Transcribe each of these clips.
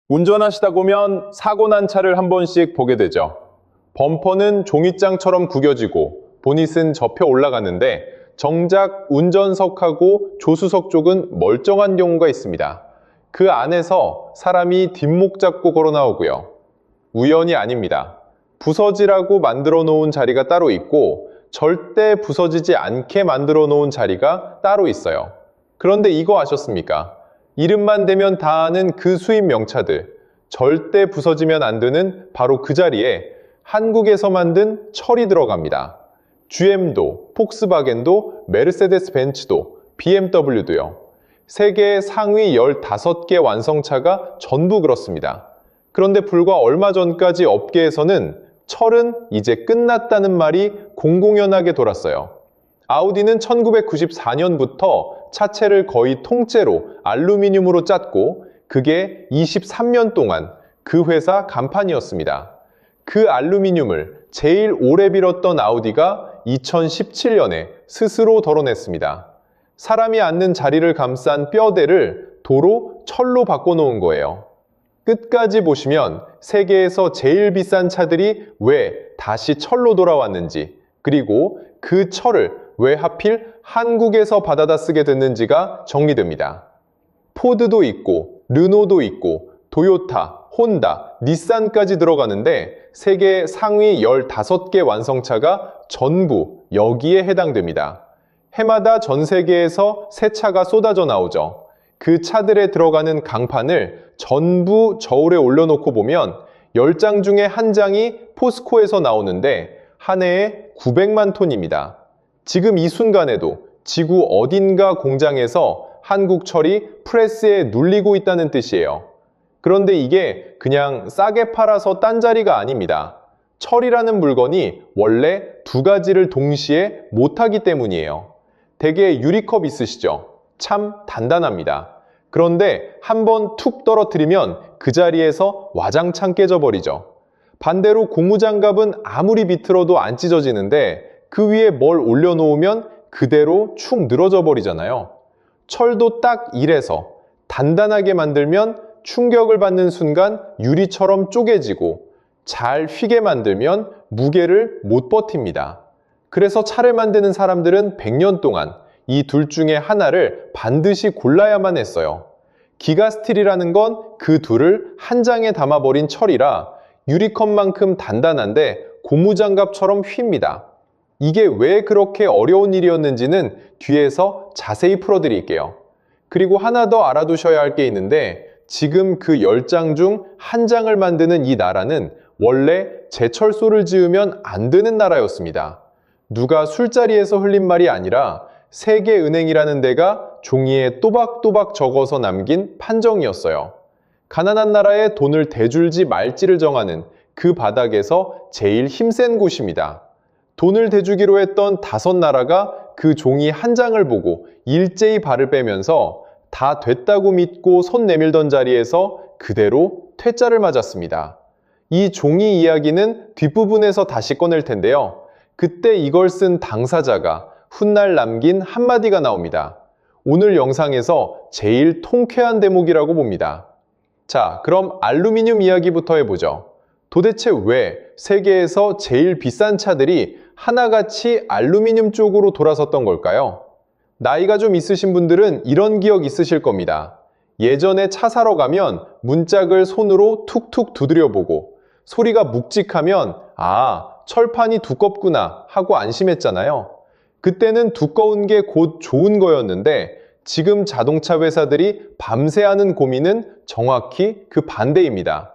운전하시다 보면 사고 난 차를 한 번씩 보게 되죠. 범퍼는 종이장처럼 구겨지고 보닛은 접혀 올라가는데 정작 운전석하고 조수석 쪽은 멀쩡한 경우가 있습니다. 그 안에서 사람이 뒷목 잡고 걸어 나오고요. 우연이 아닙니다. 부서지라고 만들어 놓은 자리가 따로 있고 절대 부서지지 않게 만들어 놓은 자리가 따로 있어요. 그런데 이거 아셨습니까? 이름만 대면 다 아는 그 수입 명차들, 절대 부서지면 안 되는 바로 그 자리에 한국에서 만든 철이 들어갑니다. GM도, 폭스바겐도, 메르세데스 벤츠도, BMW도요. 세계 상위 15개 완성차가 전부 그렇습니다. 그런데 불과 얼마 전까지 업계에서는 철은 이제 끝났다는 말이 공공연하게 돌았어요. 아우디는 1994년부터 차체를 거의 통째로 알루미늄으로 짰고 그게 23년 동안 그 회사 간판이었습니다. 그 알루미늄을 제일 오래 빌었던 아우디가 2017년에 스스로 덜어냈습니다. 사람이 앉는 자리를 감싼 뼈대를 도로 철로 바꿔놓은 거예요. 끝까지 보시면 세계에서 제일 비싼 차들이 왜 다시 철로 돌아왔는지, 그리고 그 철을 왜 하필 한국에서 받아다 쓰게 됐는지가 정리됩니다. 포드도 있고, 르노도 있고, 도요타, 혼다, 닛산까지 들어가는데 세계 상위 15개 완성차가 전부 여기에 해당됩니다. 해마다 전 세계에서 새 차가 쏟아져 나오죠. 그 차들에 들어가는 강판을 전부 저울에 올려놓고 보면 10장 중에 한 장이 포스코에서 나오는데 한 해에 900만 톤입니다. 지금 이 순간에도 지구 어딘가 공장에서 한국 철이 프레스에 눌리고 있다는 뜻이에요. 그런데 이게 그냥 싸게 팔아서 딴 자리가 아닙니다. 철이라는 물건이 원래 두 가지를 동시에 못하기 때문이에요. 대개 유리컵 있으시죠? 참 단단합니다. 그런데 한번 툭 떨어뜨리면 그 자리에서 와장창 깨져버리죠. 반대로 고무장갑은 아무리 비틀어도 안 찢어지는데 그 위에 뭘 올려놓으면 그대로 축 늘어져 버리잖아요. 철도 딱 이래서 단단하게 만들면 충격을 받는 순간 유리처럼 쪼개지고 잘 휘게 만들면 무게를 못 버팁니다. 그래서 차를 만드는 사람들은 100년 동안 이 둘 중에 하나를 반드시 골라야만 했어요. 기가스틸이라는 건 그 둘을 한 장에 담아버린 철이라 유리컵만큼 단단한데 고무장갑처럼 휩니다. 이게 왜 그렇게 어려운 일이었는지는 뒤에서 자세히 풀어드릴게요. 그리고 하나 더 알아두셔야 할 게 있는데 지금 그 10장 중 한 장을 만드는 이 나라는 원래 제철소를 지으면 안 되는 나라였습니다. 누가 술자리에서 흘린 말이 아니라 세계은행이라는 데가 종이에 또박또박 적어서 남긴 판정이었어요. 가난한 나라에 돈을 대줄지 말지를 정하는 그 바닥에서 제일 힘센 곳입니다. 돈을 대주기로 했던 5나라가 그 종이 한 장을 보고 일제히 발을 빼면서 다 됐다고 믿고 손 내밀던 자리에서 그대로 퇴짜를 맞았습니다. 이 종이 이야기는 뒷부분에서 다시 꺼낼 텐데요. 그때 이걸 쓴 당사자가 훗날 남긴 한마디가 나옵니다. 오늘 영상에서 제일 통쾌한 대목이라고 봅니다. 자, 그럼 알루미늄 이야기부터 해보죠. 도대체 왜 세계에서 제일 비싼 차들이 하나같이 알루미늄 쪽으로 돌아섰던 걸까요? 나이가 좀 있으신 분들은 이런 기억 있으실 겁니다. 예전에 차 사러 가면 문짝을 손으로 툭툭 두드려보고 소리가 묵직하면 아, 철판이 두껍구나 하고 안심했잖아요. 그때는 두꺼운 게 곧 좋은 거였는데 지금 자동차 회사들이 밤새 하는 고민은 정확히 그 반대입니다.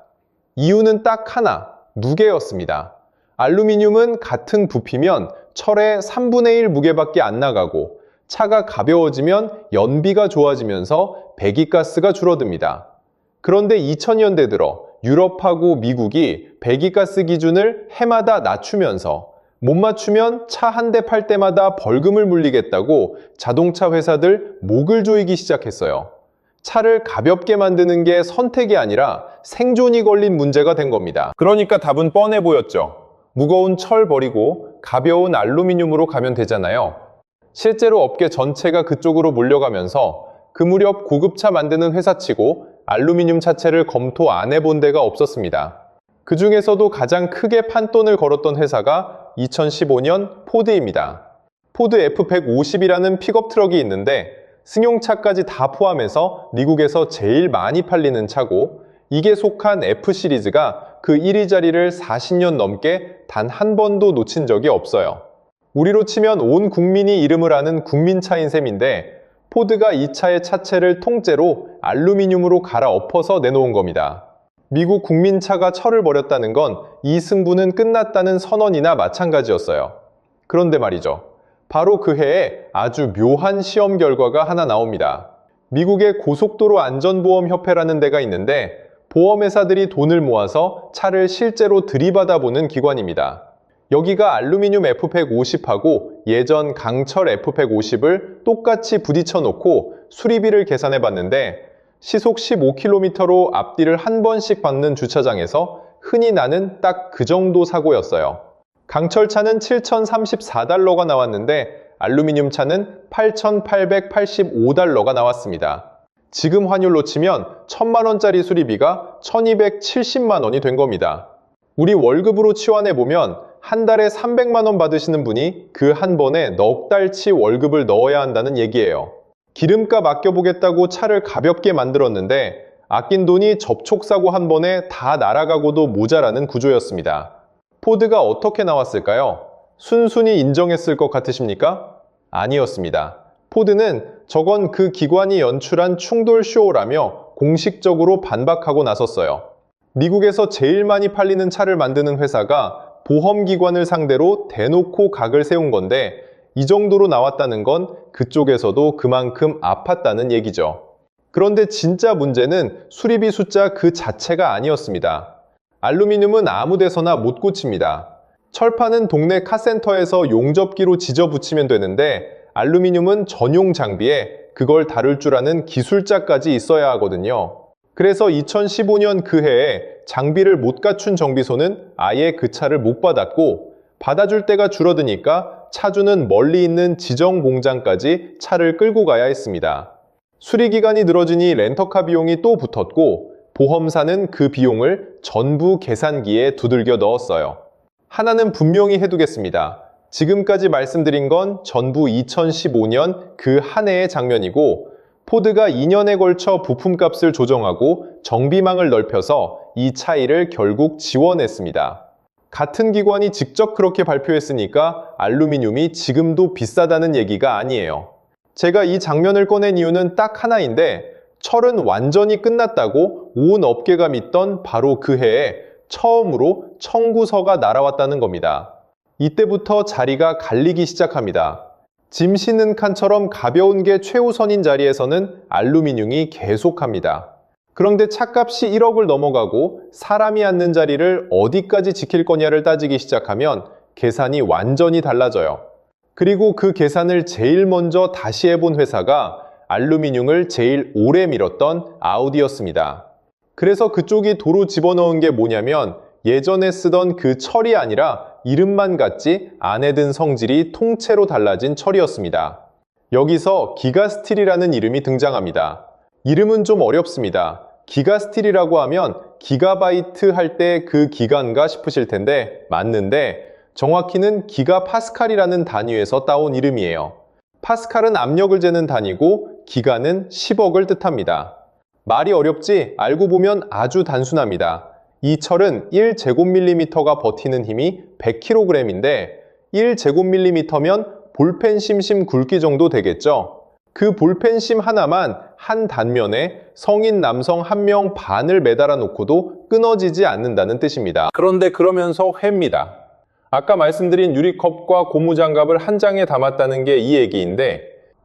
이유는 딱 하나, 무게였습니다. 알루미늄은 같은 부피면 철의 3분의 1 무게밖에 안 나가고 차가 가벼워지면 연비가 좋아지면서 배기가스가 줄어듭니다. 그런데 2000년대 들어 유럽하고 미국이 배기가스 기준을 해마다 낮추면서 못 맞추면 차 한 대 팔 때마다 벌금을 물리겠다고 자동차 회사들 목을 조이기 시작했어요. 차를 가볍게 만드는 게 선택이 아니라 생존이 걸린 문제가 된 겁니다. 그러니까 답은 뻔해 보였죠. 무거운 철 버리고 가벼운 알루미늄으로 가면 되잖아요. 실제로 업계 전체가 그쪽으로 몰려가면서 그 무렵 고급차 만드는 회사치고 알루미늄 차체를 검토 안 해본 데가 없었습니다. 그 중에서도 가장 크게 판돈을 걸었던 회사가 2015년 포드입니다. 포드 F150이라는 픽업 트럭이 있는데 승용차까지 다 포함해서 미국에서 제일 많이 팔리는 차고, 이게 속한 F 시리즈가 그 1위 자리를 40년 넘게 단 한 번도 놓친 적이 없어요. 우리로 치면 온 국민이 이름을 아는 국민차인 셈인데, 포드가 이 차의 차체를 통째로 알루미늄으로 갈아엎어서 내놓은 겁니다. 미국 국민차가 철을 버렸다는 건 이 승부는 끝났다는 선언이나 마찬가지였어요. 그런데 말이죠. 바로 그 해에 아주 묘한 시험 결과가 하나 나옵니다. 미국의 고속도로 안전보험협회라는 데가 있는데, 보험회사들이 돈을 모아서 차를 실제로 들이받아보는 기관입니다. 여기가 알루미늄 F150하고 예전 강철 F150을 똑같이 부딪혀 놓고 수리비를 계산해 봤는데, 시속 15km로 앞뒤를 한 번씩 박는 주차장에서 흔히 나는 딱 그 정도 사고였어요. 강철차는 7,034달러가 나왔는데 알루미늄 차는 8,885달러가 나왔습니다. 지금 환율로 치면 1,000만원짜리 수리비가 1,270만원이 된 겁니다. 우리 월급으로 치환해보면 한 달에 300만원 받으시는 분이 그 한 번에 넉 달치 월급을 넣어야 한다는 얘기예요. 기름값 아껴보겠다고 차를 가볍게 만들었는데 아낀 돈이 접촉사고 한 번에 다 날아가고도 모자라는 구조였습니다. 포드가 어떻게 나왔을까요? 순순히 인정했을 것 같으십니까? 아니었습니다. 포드는 저건 그 기관이 연출한 충돌쇼라며 공식적으로 반박하고 나섰어요. 미국에서 제일 많이 팔리는 차를 만드는 회사가 보험기관을 상대로 대놓고 각을 세운 건데, 이 정도로 나왔다는 건 그쪽에서도 그만큼 아팠다는 얘기죠. 그런데 진짜 문제는 수리비 숫자 그 자체가 아니었습니다. 알루미늄은 아무 데서나 못 고칩니다. 철판은 동네 카센터에서 용접기로 지져 붙이면 되는데, 알루미늄은 전용 장비에 그걸 다룰 줄 아는 기술자까지 있어야 하거든요. 그래서 2015년 그 해에 장비를 못 갖춘 정비소는 아예 그 차를 못 받았고, 받아줄 때가 줄어드니까 차주는 멀리 있는 지정 공장까지 차를 끌고 가야 했습니다. 수리기간이 늘어지니 렌터카 비용이 또 붙었고, 보험사는 그 비용을 전부 계산기에 두들겨 넣었어요. 하나는 분명히 해두겠습니다. 지금까지 말씀드린 건 전부 2015년 그 한 해의 장면이고, 포드가 2년에 걸쳐 부품값을 조정하고 정비망을 넓혀서 이 차이를 결국 지원했습니다. 같은 기관이 직접 그렇게 발표했으니까 알루미늄이 지금도 비싸다는 얘기가 아니에요. 제가 이 장면을 꺼낸 이유는 딱 하나인데, 철은 완전히 끝났다고 온 업계가 믿던 바로 그 해에 처음으로 청구서가 날아왔다는 겁니다. 이때부터 자리가 갈리기 시작합니다. 짐 싣는 칸처럼 가벼운 게 최우선인 자리에서는 알루미늄이 계속합니다. 그런데 차값이 1억을 넘어가고 사람이 앉는 자리를 어디까지 지킬 거냐를 따지기 시작하면 계산이 완전히 달라져요. 그리고 그 계산을 제일 먼저 다시 해본 회사가 알루미늄을 제일 오래 밀었던 아우디였습니다. 그래서 그쪽이 도로 집어넣은 게 뭐냐면, 예전에 쓰던 그 철이 아니라 이름만 같지 안에 든 성질이 통째로 달라진 철이었습니다. 여기서 기가스틸이라는 이름이 등장합니다. 이름은 좀 어렵습니다. 기가스틸이라고 하면 기가바이트 할 때 그 기가인가 싶으실 텐데 맞는데, 정확히는 기가파스칼이라는 단위에서 따온 이름이에요. 파스칼은 압력을 재는 단위고 기가는 10억을 뜻합니다. 말이 어렵지? 알고 보면 아주 단순합니다. 이 철은 1제곱밀리미터가 버티는 힘이 100kg인데 1제곱밀리미터면 볼펜 심심 굵기 정도 되겠죠? 그 볼펜심 하나만 한 단면에 성인 남성 1명 반을 매달아 놓고도 끊어지지 않는다는 뜻입니다. 그런데 그러면서 회입니다. 아까 말씀드린 유리컵과 고무장갑을 한 장에 담았다는 게 이 얘기인데,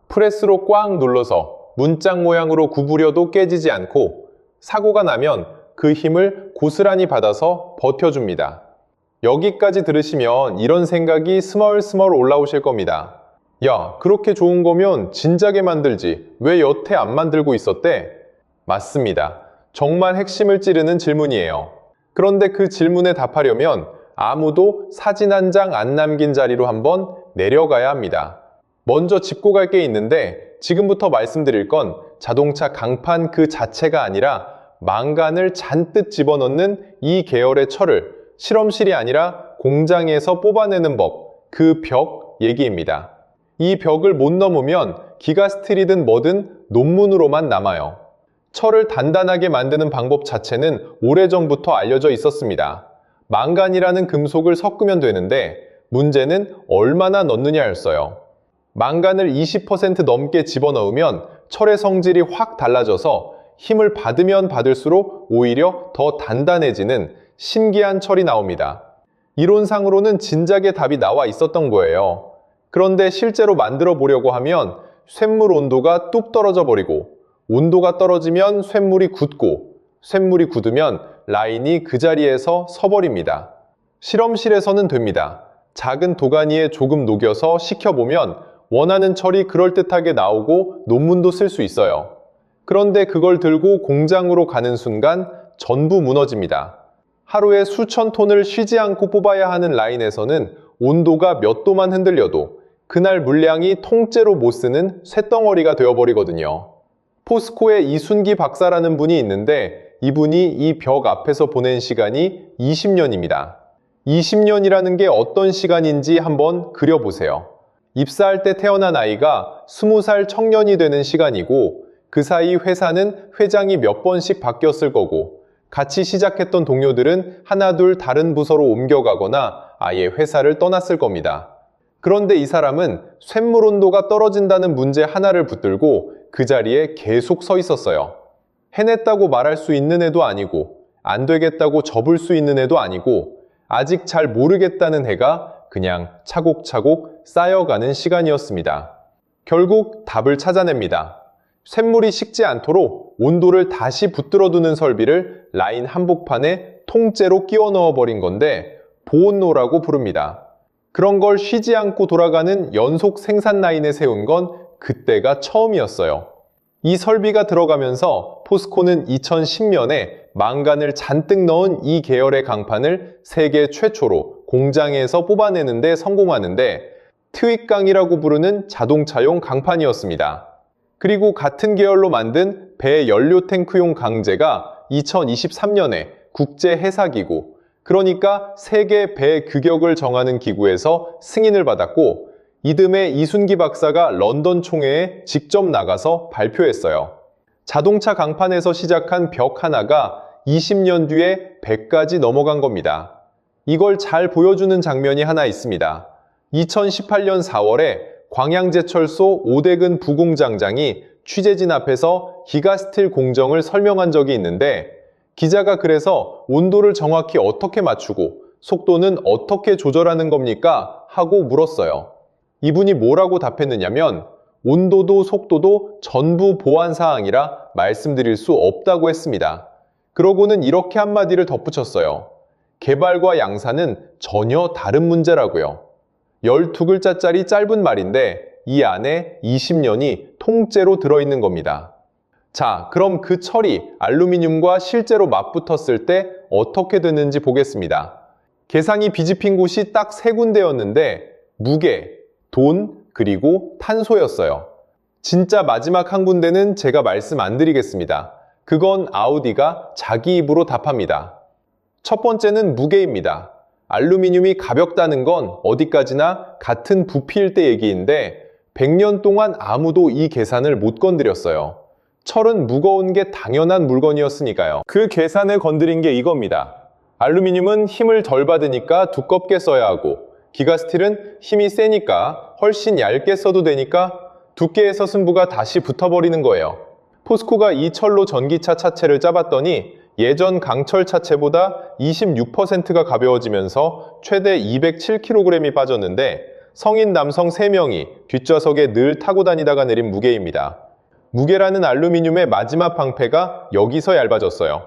프레스로 꽉 눌러서 문짝 모양으로 구부려도 깨지지 않고 사고가 나면 그 힘을 고스란히 받아서 버텨줍니다. 여기까지 들으시면 이런 생각이 스멀스멀 올라오실 겁니다. 야, 그렇게 좋은 거면 진작에 만들지 왜 여태 안 만들고 있었대? 맞습니다. 정말 핵심을 찌르는 질문이에요. 그런데 그 질문에 답하려면 아무도 사진 한 장 안 남긴 자리로 한번 내려가야 합니다. 먼저 짚고 갈 게 있는데, 지금부터 말씀드릴 건 자동차 강판 그 자체가 아니라 망간을 잔뜩 집어넣는 이 계열의 철을 실험실이 아니라 공장에서 뽑아내는 법, 그 벽 얘기입니다. 이 벽을 못 넘으면 기가스틸이든 뭐든 논문으로만 남아요. 철을 단단하게 만드는 방법 자체는 오래전부터 알려져 있었습니다. 망간이라는 금속을 섞으면 되는데 문제는 얼마나 넣느냐였어요. 망간을 20% 넘게 집어넣으면 철의 성질이 확 달라져서 힘을 받으면 받을수록 오히려 더 단단해지는 신기한 철이 나옵니다. 이론상으로는 진작에 답이 나와 있었던 거예요. 그런데 실제로 만들어 보려고 하면 쇳물 온도가 뚝 떨어져 버리고 온도가 떨어지면 쇳물이 굳고 쇳물이 굳으면 라인이 그 자리에서 서버립니다. 실험실에서는 됩니다. 작은 도가니에 조금 녹여서 식혀보면 원하는 철이 그럴듯하게 나오고 논문도 쓸 수 있어요. 그런데 그걸 들고 공장으로 가는 순간 전부 무너집니다. 하루에 수천 톤을 쉬지 않고 뽑아야 하는 라인에서는 온도가 몇 도만 흔들려도 그날 물량이 통째로 못 쓰는 쇳덩어리가 되어버리거든요. 포스코의 이순기 박사라는 분이 있는데 이분이 이 벽 앞에서 보낸 시간이 20년입니다. 20년이라는 게 어떤 시간인지 한번 그려보세요. 입사할 때 태어난 아이가 20살 청년이 되는 시간이고 그 사이 회사는 회장이 몇 번씩 바뀌었을 거고 같이 시작했던 동료들은 하나둘 다른 부서로 옮겨가거나 아예 회사를 떠났을 겁니다. 그런데 이 사람은 쇳물 온도가 떨어진다는 문제 하나를 붙들고 그 자리에 계속 서 있었어요. 해냈다고 말할 수 있는 애도 아니고 안 되겠다고 접을 수 있는 애도 아니고 아직 잘 모르겠다는 애가 그냥 차곡차곡 쌓여가는 시간이었습니다. 결국 답을 찾아냅니다. 쇳물이 식지 않도록 온도를 다시 붙들어두는 설비를 라인 한복판에 통째로 끼워 넣어버린 건데 보온로라고 부릅니다. 그런 걸 쉬지 않고 돌아가는 연속 생산 라인에 세운 건 그때가 처음이었어요. 이 설비가 들어가면서 포스코는 2010년에 망간을 잔뜩 넣은 이 계열의 강판을 세계 최초로 공장에서 뽑아내는 데 성공하는데 트윅강이라고 부르는 자동차용 강판이었습니다. 그리고 같은 계열로 만든 배 연료 탱크용 강제가 2023년에 국제해사기구, 그러니까 세계 배 규격을 정하는 기구에서 승인을 받았고 이듬해 이순기 박사가 런던 총회에 직접 나가서 발표했어요. 자동차 강판에서 시작한 벽 하나가 20년 뒤에 100까지 넘어간 겁니다. 이걸 잘 보여주는 장면이 하나 있습니다. 2018년 4월에 광양제철소 오대근 부공장장이 취재진 앞에서 기가스틸 공정을 설명한 적이 있는데 기자가 그래서 온도를 정확히 어떻게 맞추고 속도는 어떻게 조절하는 겁니까? 하고 물었어요. 이분이 뭐라고 답했느냐면 온도도 속도도 전부 보안사항이라 말씀드릴 수 없다고 했습니다. 그러고는 이렇게 한마디를 덧붙였어요. 개발과 양산은 전혀 다른 문제라고요. 12글자짜리 짧은 말인데 이 안에 20년이 통째로 들어있는 겁니다. 자, 그럼 그 철이 알루미늄과 실제로 맞붙었을 때 어떻게 됐는지 보겠습니다. 개상이 비집힌 곳이 딱 3군데였는데 무게, 돈, 그리고 탄소였어요. 진짜 마지막 한 군데는 제가 말씀 안 드리겠습니다. 그건 아우디가 자기 입으로 답합니다. 첫 번째는 무게입니다. 알루미늄이 가볍다는 건 어디까지나 같은 부피일 때 얘기인데 100년 동안 아무도 이 계산을 못 건드렸어요. 철은 무거운 게 당연한 물건이었으니까요. 그 계산을 건드린 게 이겁니다. 알루미늄은 힘을 덜 받으니까 두껍게 써야 하고 기가스틸은 힘이 세니까 훨씬 얇게 써도 되니까 두께에서 승부가 다시 붙어버리는 거예요. 포스코가 이 철로 전기차 차체를 짜봤더니 예전 강철 차체보다 26%가 가벼워지면서 최대 207kg이 빠졌는데 성인 남성 3명이 뒷좌석에 늘 타고 다니다가 내린 무게입니다. 무게라는 알루미늄의 마지막 방패가 여기서 얇아졌어요.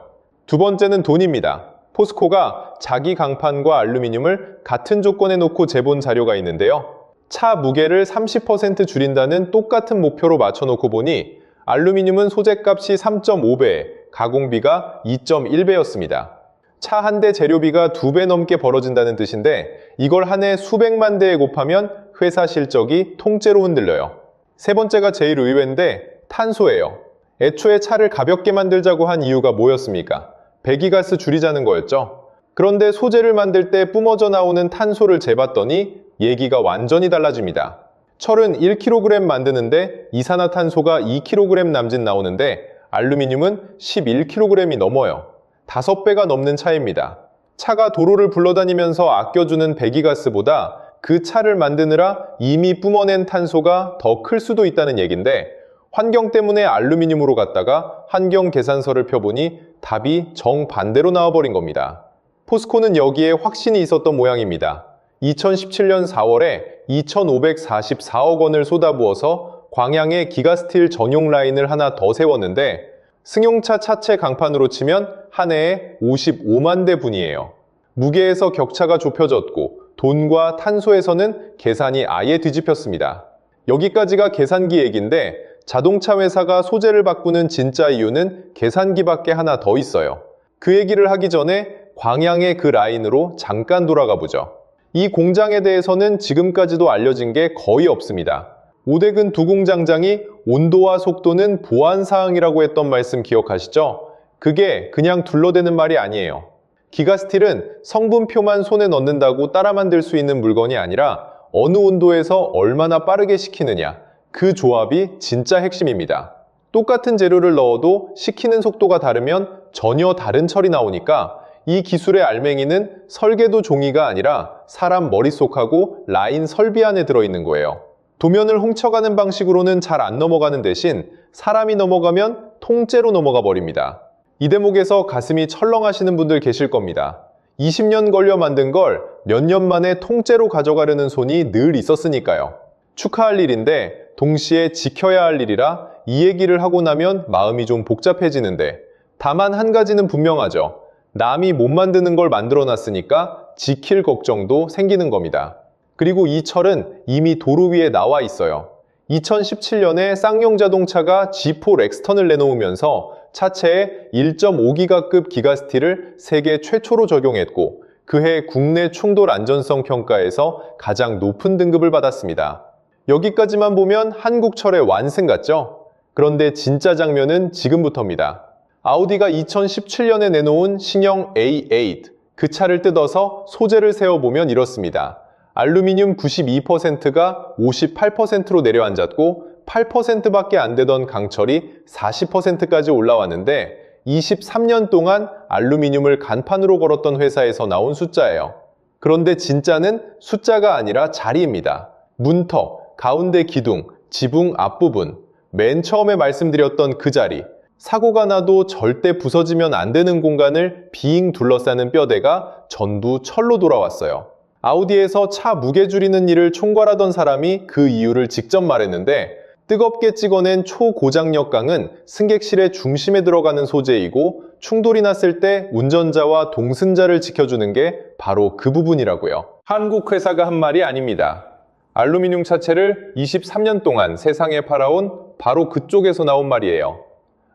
두 번째는 돈입니다. 포스코가 자기 강판과 알루미늄을 같은 조건에 놓고 재본 자료가 있는데요. 차 무게를 30% 줄인다는 똑같은 목표로 맞춰놓고 보니 알루미늄은 소재값이 3.5배, 가공비가 2.1배였습니다. 차 한 대 재료비가 2배 넘게 벌어진다는 뜻인데 이걸 한 해 수백만 대에 곱하면 회사 실적이 통째로 흔들려요. 세 번째가 제일 의외인데 탄소예요. 애초에 차를 가볍게 만들자고 한 이유가 뭐였습니까? 배기가스 줄이자는 거였죠. 그런데 소재를 만들 때 뿜어져 나오는 탄소를 재봤더니 얘기가 완전히 달라집니다. 철은 1kg 만드는데 이산화탄소가 2kg 남짓 나오는데 알루미늄은 11kg이 넘어요. 5배가 넘는 차이입니다. 차가 도로를 굴러다니면서 아껴주는 배기가스보다 그 차를 만드느라 이미 뿜어낸 탄소가 더 클 수도 있다는 얘긴데 환경 때문에 알루미늄으로 갔다가 환경 계산서를 펴보니 답이 정반대로 나와버린 겁니다. 포스코는 여기에 확신이 있었던 모양입니다. 2017년 4월에 2,544억 원을 쏟아부어서 광양에 기가스틸 전용 라인을 하나 더 세웠는데 승용차 차체 강판으로 치면 한 해에 55만 대 분이에요. 무게에서 격차가 좁혀졌고 돈과 탄소에서는 계산이 아예 뒤집혔습니다. 여기까지가 계산기 얘기인데 자동차 회사가 소재를 바꾸는 진짜 이유는 계산기밖에 하나 더 있어요. 그 얘기를 하기 전에 광양의 그 라인으로 잠깐 돌아가 보죠. 이 공장에 대해서는 지금까지도 알려진 게 거의 없습니다. 오대근 두공장장이 온도와 속도는 보안사항이라고 했던 말씀 기억하시죠? 그게 그냥 둘러대는 말이 아니에요. 기가스틸은 성분표만 손에 넣는다고 따라 만들 수 있는 물건이 아니라 어느 온도에서 얼마나 빠르게 식히느냐, 그 조합이 진짜 핵심입니다. 똑같은 재료를 넣어도 식히는 속도가 다르면 전혀 다른 철이 나오니까 이 기술의 알맹이는 설계도 종이가 아니라 사람 머릿속하고 라인 설비 안에 들어있는 거예요. 도면을 훔쳐가는 방식으로는 잘 안 넘어가는 대신 사람이 넘어가면 통째로 넘어가 버립니다. 이 대목에서 가슴이 철렁하시는 분들 계실 겁니다. 20년 걸려 만든 걸 몇 년 만에 통째로 가져가려는 손이 늘 있었으니까요. 축하할 일인데 동시에 지켜야 할 일이라 이 얘기를 하고 나면 마음이 좀 복잡해지는데 다만 한 가지는 분명하죠. 남이 못 만드는 걸 만들어놨으니까 지킬 걱정도 생기는 겁니다. 그리고 이 철은 이미 도로 위에 나와 있어요. 2017년에 쌍용 자동차가 G4 렉스턴을 내놓으면서 차체에 1.5기가급 기가스틸을 세계 최초로 적용했고 그해 국내 충돌 안전성 평가에서 가장 높은 등급을 받았습니다. 여기까지만 보면 한국 철의 완승 같죠? 그런데 진짜 장면은 지금부터입니다. 아우디가 2017년에 내놓은 신형 A8, 그 차를 뜯어서 소재를 세어보면 이렇습니다. 알루미늄 92%가 58%로 내려앉았고 8%밖에 안 되던 강철이 40%까지 올라왔는데 23년 동안 알루미늄을 간판으로 걸었던 회사에서 나온 숫자예요. 그런데 진짜는 숫자가 아니라 자리입니다. 문턱, 가운데 기둥, 지붕 앞부분, 맨 처음에 말씀드렸던 그 자리, 사고가 나도 절대 부서지면 안 되는 공간을 빙 둘러싸는 뼈대가 전부 철로 돌아왔어요. 아우디에서 차 무게 줄이는 일을 총괄하던 사람이 그 이유를 직접 말했는데 뜨겁게 찍어낸 초고장력 강은 승객실의 중심에 들어가는 소재이고 충돌이 났을 때 운전자와 동승자를 지켜주는 게 바로 그 부분이라고요. 한국 회사가 한 말이 아닙니다. 알루미늄 차체를 23년 동안 세상에 팔아온 바로 그쪽에서 나온 말이에요.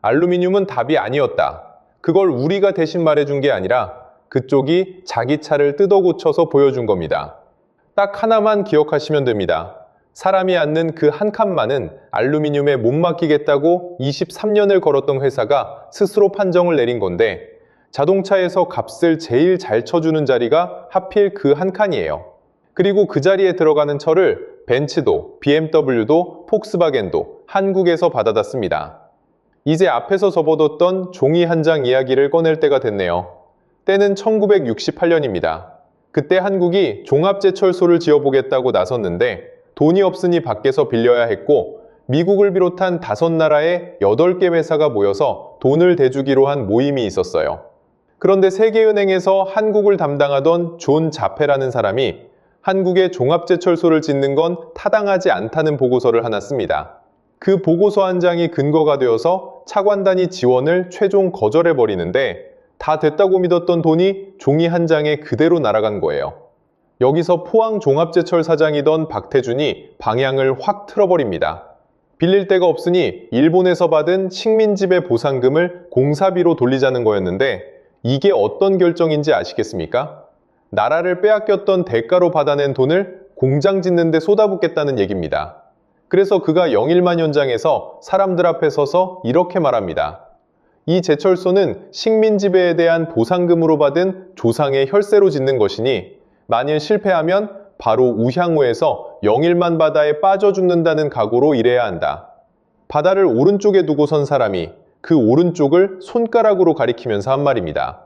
알루미늄은 답이 아니었다. 그걸 우리가 대신 말해준 게 아니라 그쪽이 자기 차를 뜯어 고쳐서 보여준 겁니다. 딱 하나만 기억하시면 됩니다. 사람이 앉는 그 한 칸만은 알루미늄에 못 맡기겠다고 23년을 걸었던 회사가 스스로 판정을 내린 건데 자동차에서 값을 제일 잘 쳐주는 자리가 하필 그 한 칸이에요. 그리고 그 자리에 들어가는 철을 벤츠도, BMW도, 폭스바겐도 한국에서 받아다 씁니다. 이제 앞에서 접어뒀던 종이 한 장 이야기를 꺼낼 때가 됐네요. 때는 1968년입니다. 그때 한국이 종합제철소를 지어보겠다고 나섰는데 돈이 없으니 밖에서 빌려야 했고 미국을 비롯한 5나라의 8개 회사가 모여서 돈을 대주기로 한 모임이 있었어요. 그런데 세계은행에서 한국을 담당하던 존 자페라는 사람이 한국에 종합제철소를 짓는 건 타당하지 않다는 보고서를 하나 씁니다. 그 보고서 한 장이 근거가 되어서 차관단이 지원을 최종 거절해버리는데 다 됐다고 믿었던 돈이 종이 한 장에 그대로 날아간 거예요. 여기서 포항종합제철 사장이던 박태준이 방향을 확 틀어버립니다. 빌릴 데가 없으니 일본에서 받은 식민지배 보상금을 공사비로 돌리자는 거였는데 이게 어떤 결정인지 아시겠습니까? 나라를 빼앗겼던 대가로 받아낸 돈을 공장 짓는 데 쏟아붓겠다는 얘기입니다. 그래서 그가 영일만 현장에서 사람들 앞에 서서 이렇게 말합니다. 이 제철소는 식민 지배에 대한 보상금으로 받은 조상의 혈세로 짓는 것이니 만일 실패하면 바로 우향우에서 영일만 바다에 빠져 죽는다는 각오로 일해야 한다. 바다를 오른쪽에 두고 선 사람이 그 오른쪽을 손가락으로 가리키면서 한 말입니다.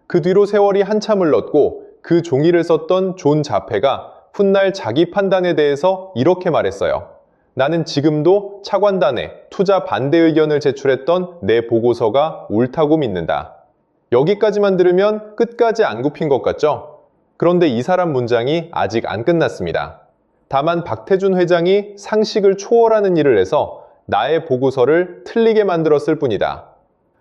그 뒤로 세월이 한참 흘렀고 그 종이를 썼던 존 자페가 훗날 자기 판단에 대해서 이렇게 말했어요. 나는 지금도 차관단에 투자 반대 의견을 제출했던 내 보고서가 옳다고 믿는다. 여기까지만 들으면 끝까지 안 굽힌 것 같죠? 그런데 이 사람 문장이 아직 안 끝났습니다. 다만 박태준 회장이 상식을 초월하는 일을 해서 나의 보고서를 틀리게 만들었을 뿐이다.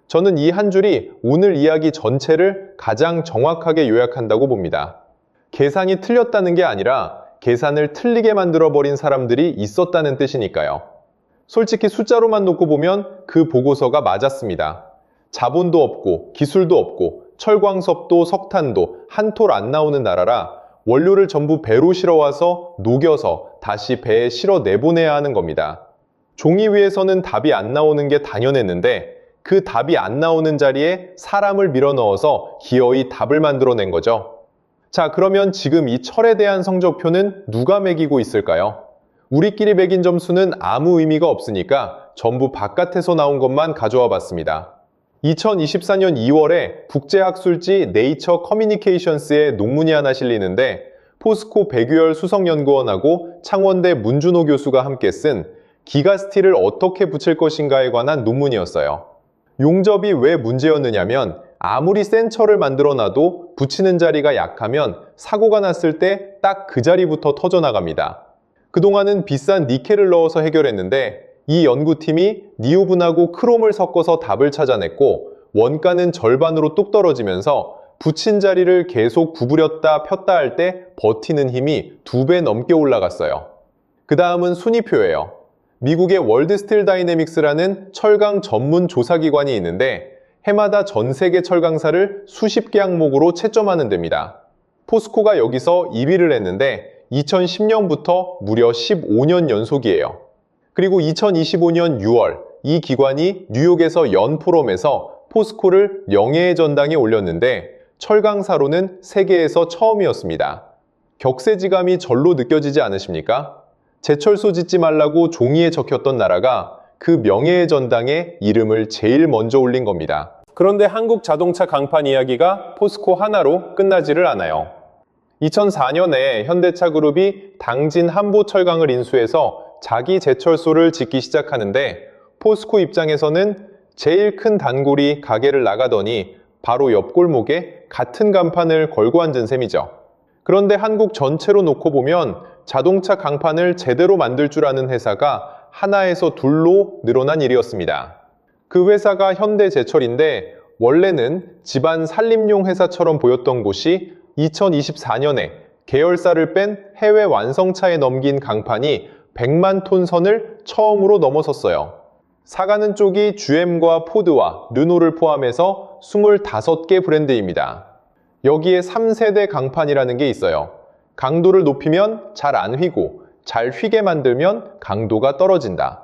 저는 이 한 줄이 오늘 이야기 전체를 가장 정확하게 요약한다고 봅니다. 계산이 틀렸다는 게 아니라 계산을 틀리게 만들어버린 사람들이 있었다는 뜻이니까요. 솔직히 숫자로만 놓고 보면 그 보고서가 맞았습니다. 자본도 없고 기술도 없고 철광석도 석탄도 한 톨 안 나오는 나라라 원료를 전부 배로 실어와서 녹여서 다시 배에 실어 내보내야 하는 겁니다. 종이 위에서는 답이 안 나오는 게 당연했는데 그 답이 안 나오는 자리에 사람을 밀어넣어서 기어이 답을 만들어낸 거죠. 자, 그러면 지금 이 철에 대한 성적표는 누가 매기고 있을까요? 우리끼리 매긴 점수는 아무 의미가 없으니까 전부 바깥에서 나온 것만 가져와 봤습니다. 2024년 2월에 국제학술지 네이처 커뮤니케이션스에 논문이 하나 실리는데 포스코 백유열 수석연구원하고 창원대 문준호 교수가 함께 쓴 기가스틸을 어떻게 붙일 것인가에 관한 논문이었어요. 용접이 왜 문제였느냐면 아무리 센 철을 만들어놔도 붙이는 자리가 약하면 사고가 났을 때 딱 그 자리부터 터져나갑니다. 그동안은 비싼 니켈을 넣어서 해결했는데 이 연구팀이 니오분하고 크롬을 섞어서 답을 찾아냈고 원가는 절반으로 뚝 떨어지면서 붙인 자리를 계속 구부렸다 폈다 할 때 버티는 힘이 2배 넘게 올라갔어요. 그 다음은 순위표예요. 미국의 월드 스틸 다이내믹스라는 철강 전문 조사기관이 있는데 해마다 전 세계 철강사를 수십 개 항목으로 채점하는 데입니다. 포스코가 여기서 2위를 했는데 2010년부터 무려 15년 연속이에요. 그리고 2025년 6월 이 기관이 뉴욕에서 연포럼에서 포스코를 명예의 전당에 올렸는데 철강사로는 세계에서 처음이었습니다. 격세지감이 절로 느껴지지 않으십니까? 제철소 짓지 말라고 종이에 적혔던 나라가 그 명예의 전당에 이름을 제일 먼저 올린 겁니다. 그런데 한국 자동차 강판 이야기가 포스코 하나로 끝나지를 않아요. 2004년에 현대차 그룹이 당진 한보철강을 인수해서 자기 제철소를 짓기 시작하는데 포스코 입장에서는 제일 큰 단골이 가게를 나가더니 바로 옆 골목에 같은 간판을 걸고 앉은 셈이죠. 그런데 한국 전체로 놓고 보면 자동차 강판을 제대로 만들 줄 아는 회사가 하나에서 둘로 늘어난 일이었습니다. 그 회사가 현대제철인데 원래는 집안 살림용 회사처럼 보였던 곳이 2024년에 계열사를 뺀 해외 완성차에 넘긴 강판이 100만 톤 선을 처음으로 넘어섰어요. 사가는 쪽이 GM과 포드와 르노를 포함해서 25개 브랜드입니다. 여기에 3세대 강판이라는 게 있어요. 강도를 높이면 잘 안 휘고 잘 휘게 만들면 강도가 떨어진다.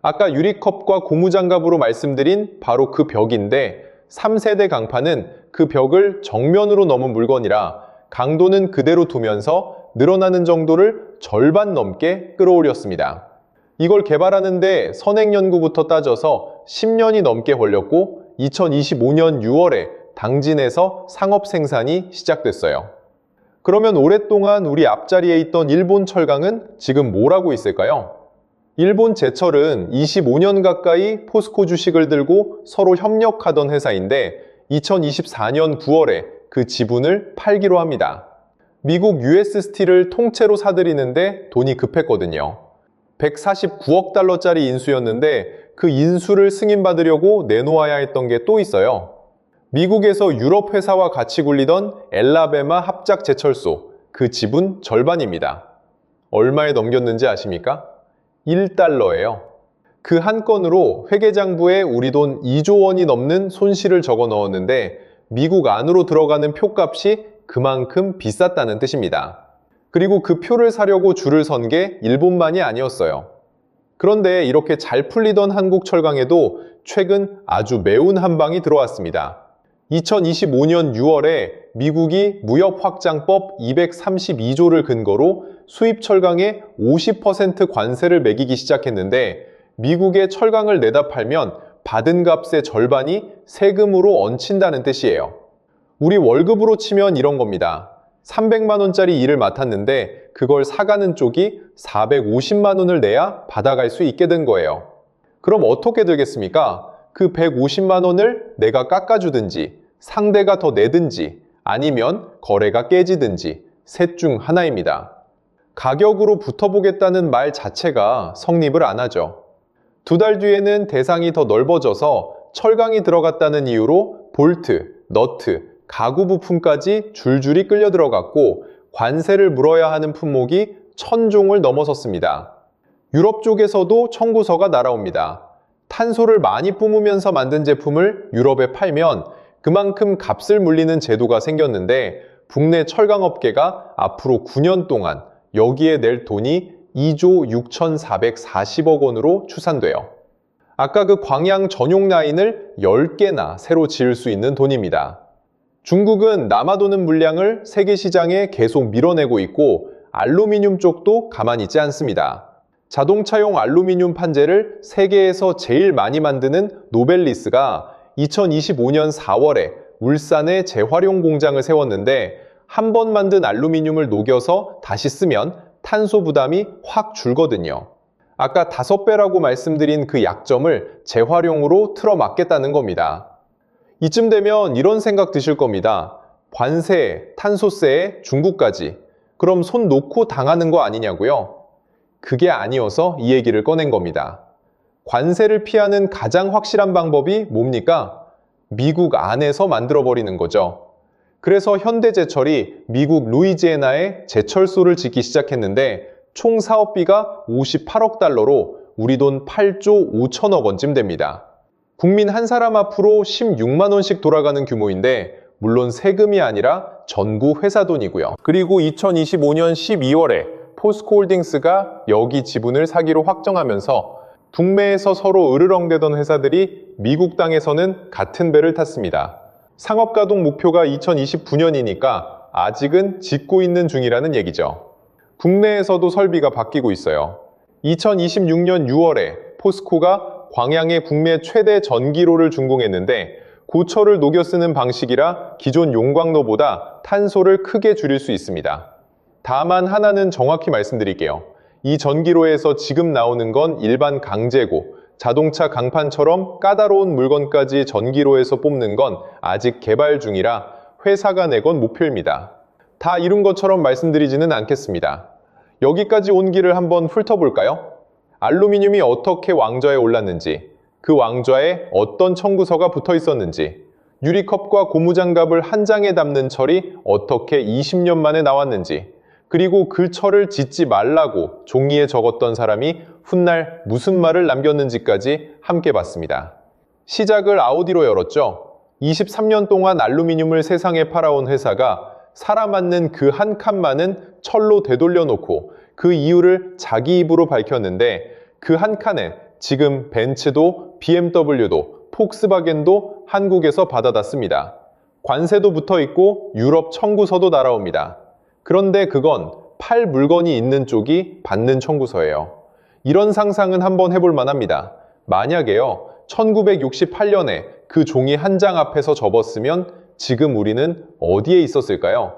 아까 유리컵과 고무장갑으로 말씀드린 바로 그 벽인데 3세대 강판은 그 벽을 정면으로 넘은 물건이라 강도는 그대로 두면서 늘어나는 정도를 절반 넘게 끌어올렸습니다. 이걸 개발하는데 선행연구부터 따져서 10년이 넘게 걸렸고 2025년 6월에 당진에서 상업 생산이 시작됐어요. 그러면 오랫동안 우리 앞자리에 있던 일본 철강은 지금 뭘 하고 있을까요? 일본 제철은 25년 가까이 포스코 주식을 들고 서로 협력하던 회사인데 2024년 9월에 그 지분을 팔기로 합니다. 미국 US 스틸을 통째로 사들이는데 돈이 급했거든요. 149억 달러짜리 인수였는데 그 인수를 승인받으려고 내놓아야 했던 게 또 있어요. 미국에서 유럽 회사와 같이 굴리던 엘라베마 합작 제철소, 그 지분 절반입니다. 얼마에 넘겼는지 아십니까? 1달러예요. 그 한 건으로 회계장부에 우리 돈 2조 원이 넘는 손실을 적어 넣었는데 미국 안으로 들어가는 표값이 그만큼 비쌌다는 뜻입니다. 그리고 그 표를 사려고 줄을 선 게 일본만이 아니었어요. 그런데 이렇게 잘 풀리던 한국 철강에도 최근 아주 매운 한방이 들어왔습니다. 2025년 6월에 미국이 무역확장법 232조를 근거로 수입 철강에 50% 관세를 매기기 시작했는데, 미국에 철강을 내다 팔면 받은 값의 절반이 세금으로 얹힌다는 뜻이에요. 우리 월급으로 치면 이런 겁니다. 300만 원짜리 일을 맡았는데 그걸 사가는 쪽이 450만 원을 내야 받아갈 수 있게 된 거예요. 그럼 어떻게 되겠습니까? 그 150만 원을 내가 깎아주든지, 상대가 더 내든지, 아니면 거래가 깨지든지 셋 중 하나입니다. 가격으로 붙어보겠다는 말 자체가 성립을 안 하죠. 2달 뒤에는 대상이 더 넓어져서 철강이 들어갔다는 이유로 볼트, 너트, 가구 부품까지 줄줄이 끌려 들어갔고, 관세를 물어야 하는 품목이 1000종을 넘어섰습니다. 유럽 쪽에서도 청구서가 날아옵니다. 탄소를 많이 뿜으면서 만든 제품을 유럽에 팔면 그만큼 값을 물리는 제도가 생겼는데, 국내 철강업계가 앞으로 9년 동안 여기에 낼 돈이 2조 6,440억 원으로 추산돼요. 아까 그 광양 전용 라인을 10개나 새로 지을 수 있는 돈입니다. 중국은 남아도는 물량을 세계 시장에 계속 밀어내고 있고, 알루미늄 쪽도 가만히 있지 않습니다. 자동차용 알루미늄 판재를 세계에서 제일 많이 만드는 노벨리스가 2025년 4월에 울산에 재활용 공장을 세웠는데, 한 번 만든 알루미늄을 녹여서 다시 쓰면 탄소 부담이 확 줄거든요. 아까 5배라고 말씀드린 그 약점을 재활용으로 틀어막겠다는 겁니다. 이쯤 되면 이런 생각 드실 겁니다. 관세, 탄소세에 중국까지. 그럼 손 놓고 당하는 거 아니냐고요? 그게 아니어서 이 얘기를 꺼낸 겁니다. 관세를 피하는 가장 확실한 방법이 뭡니까? 미국 안에서 만들어버리는 거죠. 그래서 현대제철이 미국 루이지애나에 제철소를 짓기 시작했는데, 총 사업비가 58억 달러로 우리 돈 8조 5천억 원쯤 됩니다. 국민 한 사람 앞으로 16만 원씩 돌아가는 규모인데, 물론 세금이 아니라 전국 회사 돈이고요. 그리고 2025년 12월에 포스코홀딩스가 여기 지분을 사기로 확정하면서 북매에서 서로 으르렁대던 회사들이 미국 땅에서는 같은 배를 탔습니다. 상업가동 목표가 2029년이니까 아직은 짓고 있는 중이라는 얘기죠. 국내에서도 설비가 바뀌고 있어요. 2026년 6월에 포스코가 광양에 국내 최대 전기로를 준공했는데, 고철을 녹여 쓰는 방식이라 기존 용광로보다 탄소를 크게 줄일 수 있습니다. 다만 하나는 정확히 말씀드릴게요. 이 전기로에서 지금 나오는 건 일반 강재고, 자동차 강판처럼 까다로운 물건까지 전기로에서 뽑는 건 아직 개발 중이라 회사가 내건 목표입니다. 다 이룬 것처럼 말씀드리지는 않겠습니다. 여기까지 온 길을 한번 훑어볼까요? 알루미늄이 어떻게 왕좌에 올랐는지, 그 왕좌에 어떤 청구서가 붙어 있었는지, 유리컵과 고무장갑을 한 장에 담는 철이 어떻게 20년 만에 나왔는지, 그리고 그 철을 짓지 말라고 종이에 적었던 사람이 훗날 무슨 말을 남겼는지까지 함께 봤습니다. 시작을 아우디로 열었죠. 23년 동안 알루미늄을 세상에 팔아온 회사가 살아 맞는 그 한 칸만은 철로 되돌려 놓고 그 이유를 자기 입으로 밝혔는데, 그 한 칸에 지금 벤츠도 BMW도 폭스바겐도 한국에서 받아놨습니다. 관세도 붙어 있고 유럽 청구서도 날아옵니다. 그런데 그건 팔 물건이 있는 쪽이 받는 청구서예요. 이런 상상은 한번 해볼 만합니다. 만약에요, 1968년에 그 종이 한 장 앞에서 접었으면 지금 우리는 어디에 있었을까요?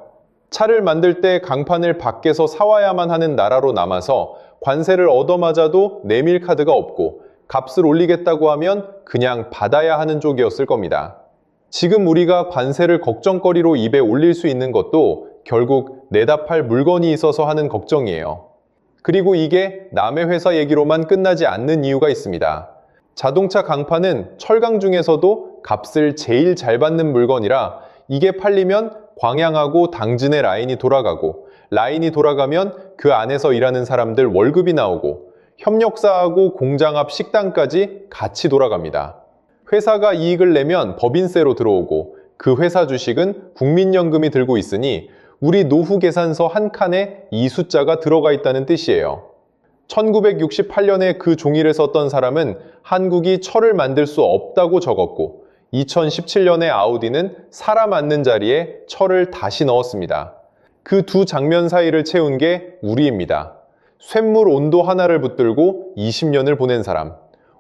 차를 만들 때 강판을 밖에서 사와야만 하는 나라로 남아서 관세를 얻어맞아도 내밀 카드가 없고, 값을 올리겠다고 하면 그냥 받아야 하는 쪽이었을 겁니다. 지금 우리가 관세를 걱정거리로 입에 올릴 수 있는 것도 결국 내다 팔 물건이 있어서 하는 걱정이에요. 그리고 이게 남의 회사 얘기로만 끝나지 않는 이유가 있습니다. 자동차 강판은 철강 중에서도 값을 제일 잘 받는 물건이라, 이게 팔리면 광양하고 당진의 라인이 돌아가고, 라인이 돌아가면 그 안에서 일하는 사람들 월급이 나오고, 협력사하고 공장 앞 식당까지 같이 돌아갑니다. 회사가 이익을 내면 법인세로 들어오고, 그 회사 주식은 국민연금이 들고 있으니 우리 노후 계산서 한 칸에 이 숫자가 들어가 있다는 뜻이에요. 1968년에 그 종이를 썼던 사람은 한국이 철을 만들 수 없다고 적었고 2017년에 아우디는 사람 앉는 자리에 철을 다시 넣었습니다. 그 두 장면 사이를 채운 게 우리입니다. 쇳물 온도 하나를 붙들고 20년을 보낸 사람,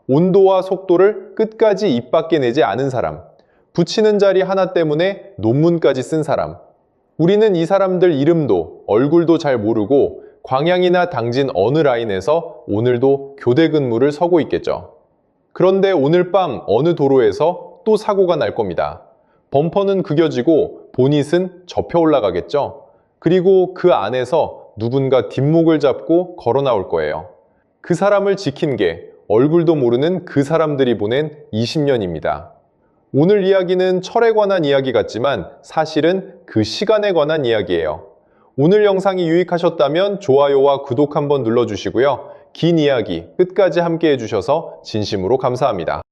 온도와 속도를 끝까지 입 밖에 내지 않은 사람, 붙이는 자리 하나 때문에 논문까지 쓴 사람. 우리는 이 사람들 이름도 얼굴도 잘 모르고 광양이나 당진 어느 라인에서 오늘도 교대 근무를 서고 있겠죠. 그런데 오늘 밤 어느 도로에서 또 사고가 날 겁니다. 범퍼는 구겨지고 보닛은 접혀 올라가겠죠. 그리고 그 안에서 누군가 뒷목을 잡고 걸어 나올 거예요. 그 사람을 지킨 게 얼굴도 모르는 그 사람들이 보낸 20년입니다. 오늘 이야기는 철에 관한 이야기 같지만 사실은 그 시간에 관한 이야기예요. 오늘 영상이 유익하셨다면 좋아요와 구독 한번 눌러주시고요. 긴 이야기 끝까지 함께 해주셔서 진심으로 감사합니다.